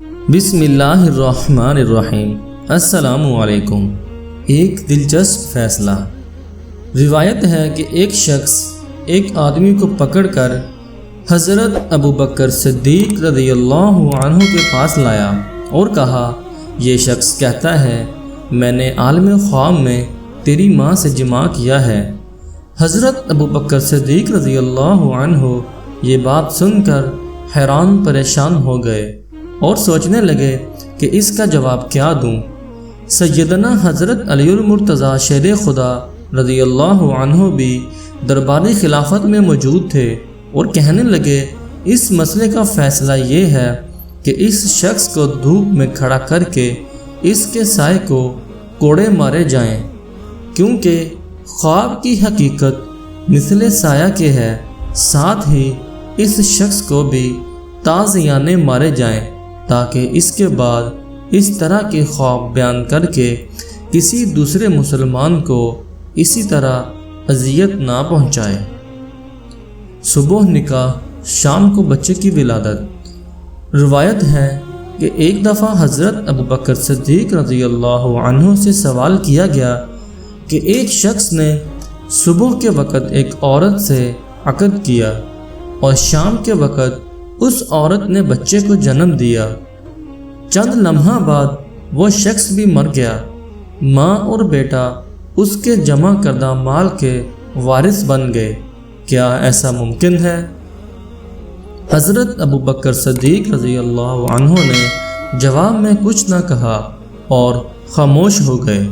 بسم اللہ الرحمن الرحیم۔ السلام علیکم۔ ایک دلچسپ فیصلہ۔ روایت ہے کہ ایک شخص ایک آدمی کو پکڑ کر حضرت ابوبکر صدیق رضی اللہ عنہ کے پاس لایا اور کہا، یہ شخص کہتا ہے میں نے عالم خواب میں تیری ماں سے جماع کیا ہے۔ حضرت ابوبکر صدیق رضی اللہ عنہ یہ بات سن کر حیران پریشان ہو گئے اور سوچنے لگے کہ اس کا جواب کیا دوں۔ سیدنا حضرت علی المرتضیٰ شیر خدا رضی اللہ عنہ بھی درباری خلافت میں موجود تھے اور کہنے لگے، اس مسئلے کا فیصلہ یہ ہے کہ اس شخص کو دھوپ میں کھڑا کر کے اس کے سائے کو کوڑے مارے جائیں، کیونکہ خواب کی حقیقت مثل سایہ کے ہے۔ ساتھ ہی اس شخص کو بھی تازیانے مارے جائیں تاکہ اس کے بعد اس طرح کے خواب بیان کر کے کسی دوسرے مسلمان کو اسی طرح اذیت نہ پہنچائے۔ صبح نکاح، شام کو بچے کی ولادت۔ روایت ہے کہ ایک دفعہ حضرت ابوبکر صدیق رضی اللہ عنہ سے سوال کیا گیا کہ ایک شخص نے صبح کے وقت ایک عورت سے عقد کیا اور شام کے وقت اس عورت نے بچے کو جنم دیا۔ چند لمحہ بعد وہ شخص بھی مر گیا۔ ماں اور بیٹا اس کے جمع کردہ مال کے وارث بن گئے۔ کیا ایسا ممکن ہے؟ حضرت ابوبکر صدیق رضی اللہ عنہ نے جواب میں کچھ نہ کہا اور خاموش ہو گئے۔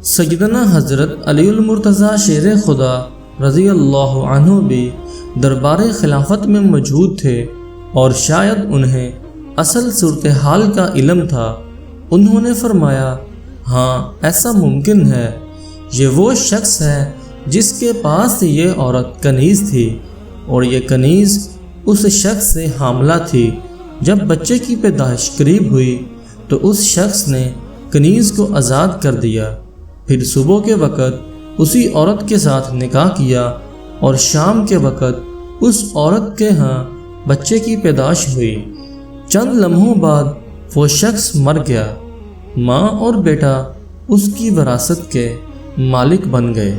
سیدنا حضرت علی المرتضیٰ شیر خدا رضی اللہ عنہ بھی دربار خلافت میں موجود تھے اور شاید انہیں اصل صورتحال کا علم تھا۔ انہوں نے فرمایا، ہاں ایسا ممکن ہے، یہ وہ شخص ہے جس کے پاس یہ عورت کنیز تھی اور یہ کنیز اس شخص سے حاملہ تھی۔ جب بچے کی پیدائش قریب ہوئی تو اس شخص نے کنیز کو آزاد کر دیا، پھر صبح کے وقت اسی عورت کے ساتھ نکاح کیا اور شام کے وقت اس عورت کے ہاں بچے کی پیدائش ہوئی۔ چند لمحوں بعد وہ شخص مر گیا۔ ماں اور بیٹا اس کی وراثت کے مالک بن گئے۔